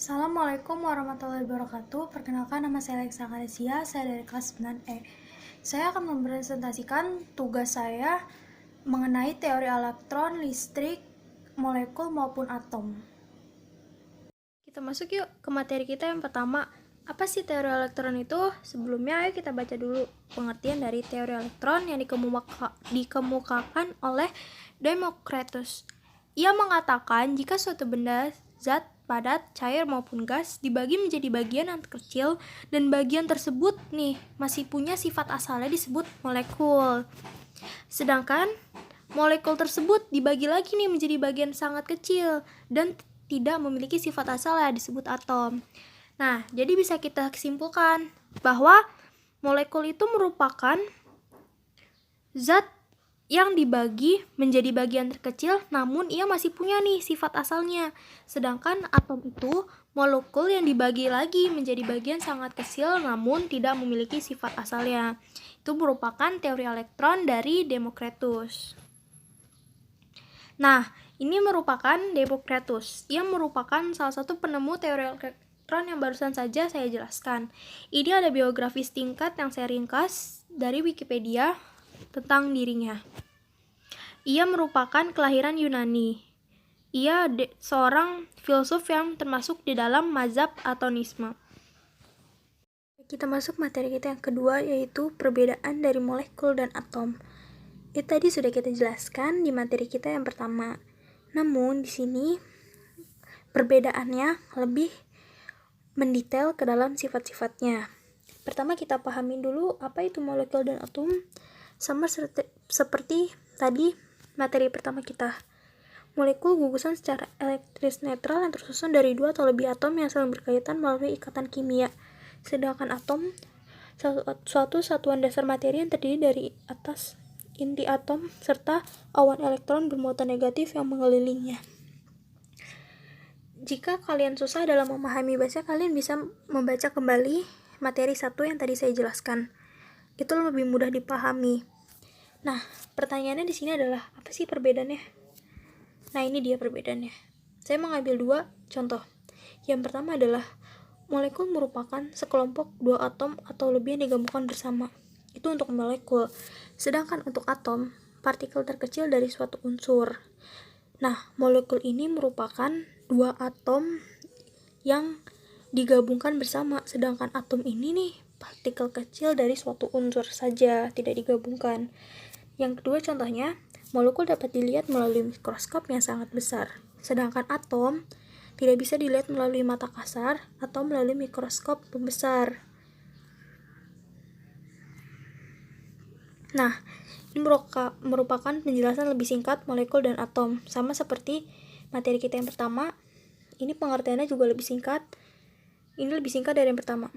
Assalamualaikum warahmatullahi wabarakatuh. Perkenalkan, nama saya Alexa Kalesia, saya dari kelas 9E. Saya akan mempresentasikan tugas saya mengenai teori elektron, listrik, molekul maupun atom. Kita masuk yuk ke materi kita yang pertama. Apa sih teori elektron itu? Sebelumnya ayo kita baca dulu pengertian dari teori elektron yang dikemukakan oleh Democritus. Ia mengatakan jika suatu benda, zat, padat, cair maupun gas dibagi menjadi bagian yang kecil dan bagian tersebut masih punya sifat asalnya disebut molekul. Sedangkan molekul tersebut dibagi lagi menjadi bagian sangat kecil dan tidak memiliki sifat asal disebut atom. Nah, jadi bisa kita simpulkan bahwa molekul itu merupakan zat yang dibagi menjadi bagian terkecil namun ia masih punya sifat asalnya. Sedangkan atom itu molekul yang dibagi lagi menjadi bagian sangat kecil namun tidak memiliki sifat asalnya. Itu merupakan teori elektron dari Democritus. Nah, ini merupakan Democritus. Ia merupakan salah satu penemu teori elektron yang barusan saja saya jelaskan. Ini ada biografi singkat yang saya ringkas dari Wikipedia tentang dirinya. Ia merupakan kelahiran Yunani. Ia seorang filsuf yang termasuk di dalam mazhab atomisme. Kita masuk materi kita yang kedua, yaitu perbedaan dari molekul dan atom. Itu tadi sudah kita jelaskan di materi kita yang pertama. Namun di sini perbedaannya lebih mendetail ke dalam sifat-sifatnya. Pertama kita pahami dulu apa itu molekul dan atom. Sama seperti tadi materi pertama kita. Molekul gugusan secara elektris netral yang tersusun dari dua atau lebih atom yang saling berkaitan melalui ikatan kimia. Sedangkan atom suatu satuan dasar materi yang terdiri dari atas inti atom serta awan elektron bermuatan negatif yang mengelilinginya. Jika kalian susah dalam memahami bahasa, kalian bisa membaca kembali materi 1 yang tadi saya jelaskan. Itu lebih mudah dipahami. Nah, pertanyaannya di sini adalah apa sih perbedaannya? Nah, ini dia perbedaannya. Saya mengambil 2 contoh. Yang pertama adalah molekul merupakan sekelompok 2 atom atau lebih yang digabungkan bersama. Itu untuk molekul. Sedangkan untuk atom, partikel terkecil dari suatu unsur. Nah, molekul ini merupakan 2 atom yang digabungkan bersama. Sedangkan atom ini partikel kecil dari suatu unsur saja, tidak digabungkan. Yang kedua contohnya, molekul dapat dilihat melalui mikroskop yang sangat besar. Sedangkan atom tidak bisa dilihat melalui mata kasar atau melalui mikroskop pembesar. Nah, ini merupakan penjelasan lebih singkat molekul dan atom. Sama seperti materi kita yang pertama, ini pengertiannya juga lebih singkat. Ini lebih singkat dari yang pertama.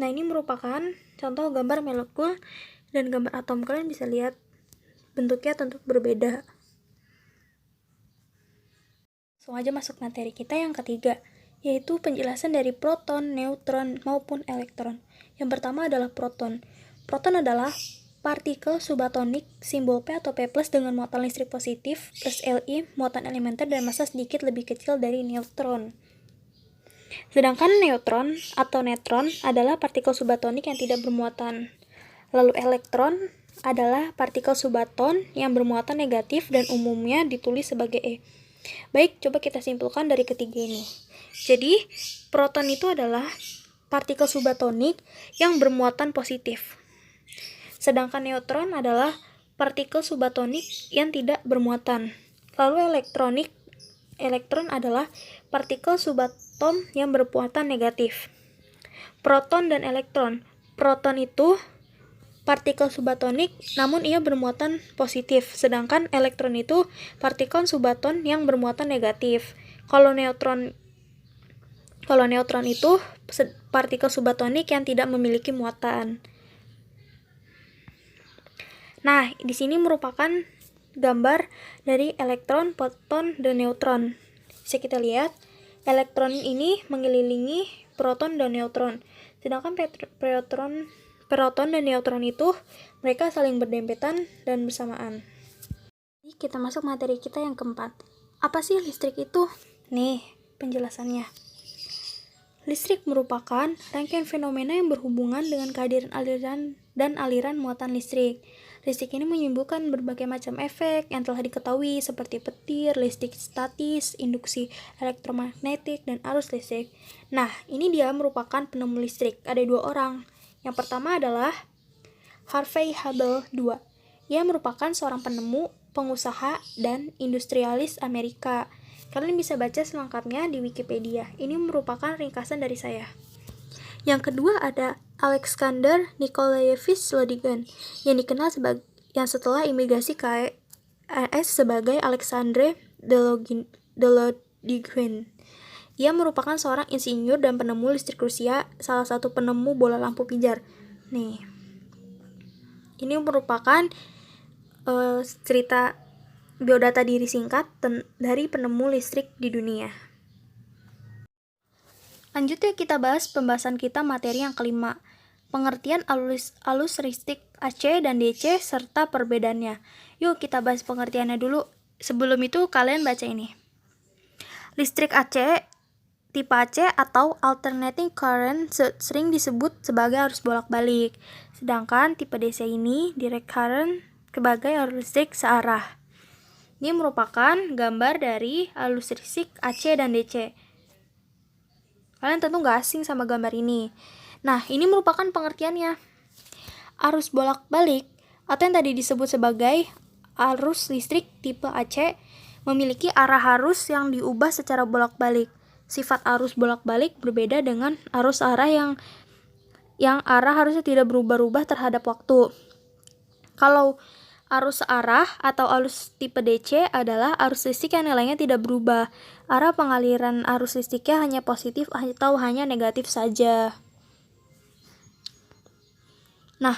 Nah, ini merupakan contoh gambar molekul dan gambar atom. Kalian bisa lihat bentuknya tentu berbeda. Langsung aja masuk materi kita yang ketiga, yaitu penjelasan dari proton, neutron, maupun elektron. Yang pertama adalah proton. Proton adalah partikel subatonik simbol P atau P+ dengan muatan listrik positif plus Li, muatan elementer dan massa sedikit lebih kecil dari neutron. Sedangkan neutron atau netron adalah partikel subatonik yang tidak bermuatan. Lalu elektron adalah partikel subaton yang bermuatan negatif dan umumnya ditulis sebagai E. Baik, coba kita simpulkan dari ketiga ini. Jadi, proton itu adalah partikel subatonik yang bermuatan positif. Sedangkan neutron adalah partikel subatonik yang tidak bermuatan. Lalu elektron adalah partikel subatom yang bermuatan negatif. Proton dan elektron. Proton itu partikel subatonik namun ia bermuatan positif, sedangkan elektron itu partikel subaton yang bermuatan negatif. Kalau neutron itu partikel subatonik yang tidak memiliki muatan. Nah, di sini merupakan gambar dari elektron, proton, dan neutron. Bisa kita lihat, elektron ini mengelilingi proton dan neutron. Sedangkan proton dan neutron itu mereka saling berdempetan dan bersamaan. Kita masuk materi kita yang keempat. Apa sih listrik itu? Nih, penjelasannya. Listrik merupakan rangkaian fenomena yang berhubungan dengan kehadiran aliran dan aliran muatan listrik. Listrik ini menimbulkan berbagai macam efek yang telah diketahui seperti petir, listrik statis, induksi elektromagnetik, dan arus listrik. Nah, ini dia merupakan penemu listrik. Ada 2 orang. Yang pertama adalah Harvey Hubble II. Ia merupakan seorang penemu, pengusaha, dan industrialis Amerika. Kalian bisa baca selengkapnya di Wikipedia. Ini merupakan ringkasan dari saya. Yang kedua ada Alexander Nikolaevich Lodigan, yang dikenal yang setelah imigrasi ke AS sebagai Alexandre Delodigan. Ia merupakan seorang insinyur dan penemu listrik Rusia, salah satu penemu bola lampu pijar. Nih, ini merupakan cerita biodata diri singkat dari penemu listrik di dunia. Lanjut ya, kita bahas pembahasan kita materi yang kelima, pengertian alus listrik AC dan DC serta perbedaannya. Yuk kita bahas pengertiannya dulu. Sebelum itu kalian baca ini. Listrik AC tipe AC atau alternating current sering disebut sebagai arus bolak-balik. Sedangkan tipe DC ini direct current sebagai arus listrik searah. Ini merupakan gambar dari arus listrik AC dan DC. Kalian tentu nggak asing sama gambar ini. Nah, ini merupakan pengertiannya. Arus bolak-balik atau yang tadi disebut sebagai arus listrik tipe AC memiliki arah arus yang diubah secara bolak-balik. Sifat arus bolak-balik berbeda dengan arus arah yang arah harusnya tidak berubah-ubah terhadap waktu. Kalau arus arah atau arus tipe DC adalah arus listrik yang nilainya tidak berubah. Arah pengaliran arus listriknya hanya positif atau hanya negatif saja. Nah,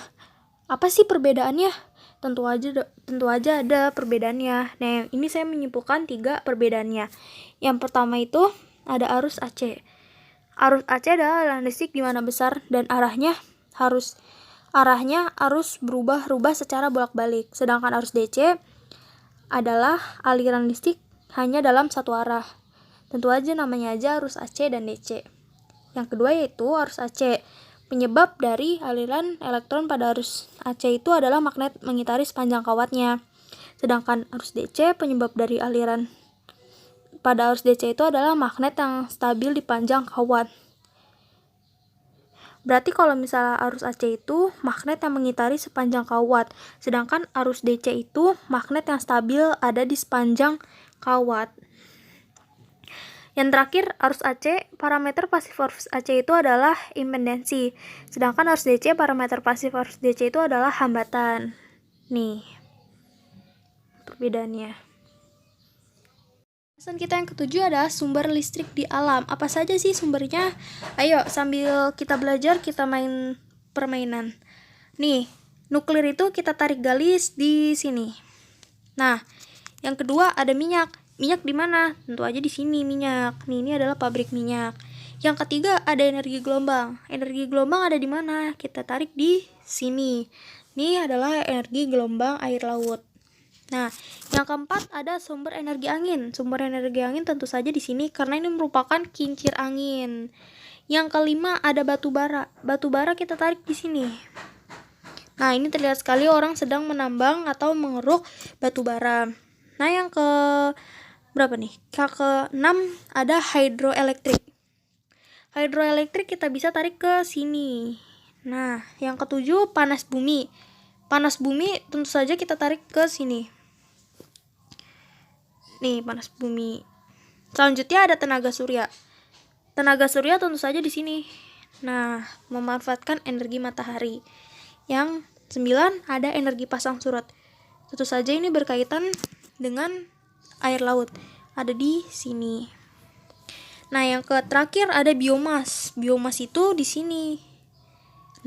apa sih perbedaannya? Tentu aja ada perbedaannya. Nah, ini saya menyimpulkan 3 perbedaannya. Yang pertama itu ada arus AC. Arus AC adalah aliran listrik di mana besar dan arahnya harus berubah-ubah secara bolak-balik. Sedangkan arus DC adalah aliran listrik hanya dalam satu arah. Tentu aja namanya aja arus AC dan DC. Yang kedua yaitu arus AC. Penyebab dari aliran elektron pada arus AC itu adalah magnet mengitari sepanjang kawatnya. Sedangkan arus DC, penyebab dari aliran pada arus DC itu adalah magnet yang stabil di panjang kawat. Berarti kalau misalnya arus AC itu magnet yang mengitari sepanjang kawat, sedangkan arus DC itu magnet yang stabil ada di sepanjang kawat. Yang terakhir, arus AC, parameter pasif arus AC itu adalah impedansi, sedangkan arus DC, parameter pasif arus DC itu adalah hambatan. Nih, perbedaannya. Pembahasan kita yang ketujuh adalah sumber listrik di alam. Apa saja sih sumbernya? Ayo, sambil kita belajar, kita main permainan. Nih, nuklir itu kita tarik galis di sini. Nah, yang kedua ada minyak. Minyak di mana? Tentu aja di sini minyak. Nih, ini adalah pabrik minyak. Yang ketiga ada energi gelombang. Energi gelombang ada di mana? Kita tarik di sini. Ini adalah energi gelombang air laut. Nah, yang keempat ada sumber energi angin. Sumber energi angin tentu saja di sini karena ini merupakan kincir angin. Yang kelima ada batu bara. Batu bara kita tarik di sini. Nah, ini terlihat sekali orang sedang menambang atau mengeruk batu bara. Nah, yang ke-6 ada hidroelektrik. Hidroelektrik kita bisa tarik ke sini. Nah, yang ke-7 panas bumi. Panas bumi tentu saja kita tarik ke sini. Nih, panas bumi. Selanjutnya ada tenaga surya. Tenaga surya tentu saja di sini. Nah, memanfaatkan energi matahari. Yang 9 ada energi pasang surut. Tentu saja ini berkaitan dengan air laut. Ada di sini. Nah, yang terakhir ada biomas. Biomas itu di sini.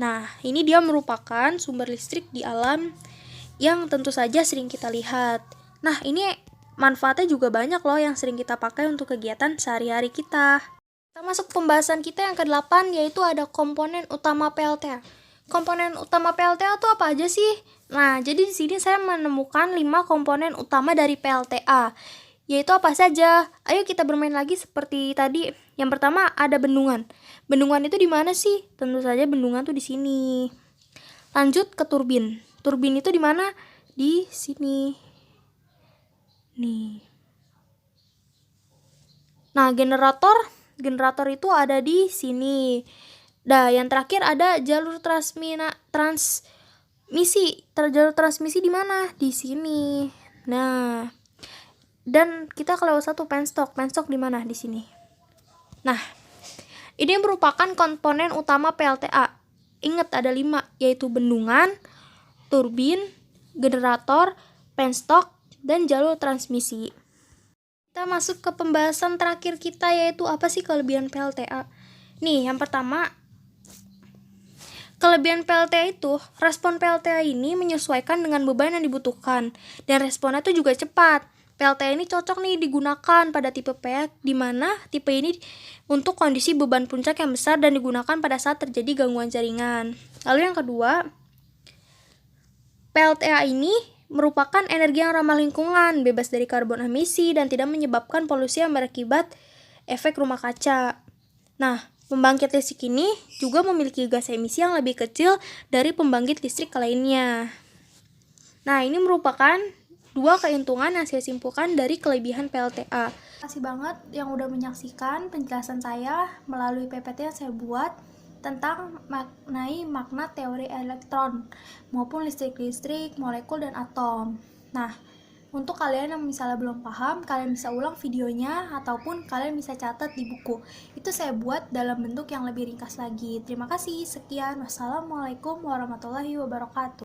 Nah, ini dia merupakan sumber listrik di alam yang tentu saja sering kita lihat. Nah, ini manfaatnya juga banyak loh yang sering kita pakai untuk kegiatan sehari-hari kita. Kita masuk pembahasan kita yang ke-8, yaitu ada komponen utama PLTA. Komponen utama PLTA itu apa aja sih? Nah, jadi di sini saya menemukan 5 komponen utama dari PLTA. yaitu apa saja? Ayo kita bermain lagi seperti tadi. Yang pertama ada bendungan. Bendungan itu di mana sih? Tentu saja bendungan tuh di sini. Lanjut ke turbin. Turbin itu di mana? Di sini. Nih. Nah, generator itu ada di sini. Nah, yang terakhir ada jalur transmisi. Jalur transmisi di mana? Di sini. Nah, dan kita ke level 1 penstock. Penstock di mana? Di sini. Nah, ini merupakan komponen utama PLTA. Ingat ada 5, yaitu bendungan, turbin, generator, penstock, dan jalur transmisi. Kita masuk ke pembahasan terakhir kita, yaitu apa sih kelebihan PLTA. Nih, yang pertama, kelebihan PLTA itu, respon PLTA ini menyesuaikan dengan beban yang dibutuhkan, dan responnya itu juga cepat. PLTA ini cocok nih digunakan pada tipe PEAK, di mana tipe ini untuk kondisi beban puncak yang besar dan digunakan pada saat terjadi gangguan jaringan. Lalu yang kedua, PLTA ini merupakan energi yang ramah lingkungan, bebas dari karbon emisi, dan tidak menyebabkan polusi yang berakibat efek rumah kaca. Nah, pembangkit listrik ini juga memiliki gas emisi yang lebih kecil dari pembangkit listrik lainnya. Nah, ini merupakan 2 keuntungan yang saya simpulkan dari kelebihan PLTA. Terima kasih banget yang udah menyaksikan penjelasan saya melalui PPT yang saya buat tentang makna teori elektron maupun listrik, molekul, dan atom. Nah, untuk kalian yang misalnya belum paham, kalian bisa ulang videonya ataupun kalian bisa catat di buku. Itu saya buat dalam bentuk yang lebih ringkas lagi. Terima kasih, sekian. Wassalamualaikum warahmatullahi wabarakatuh.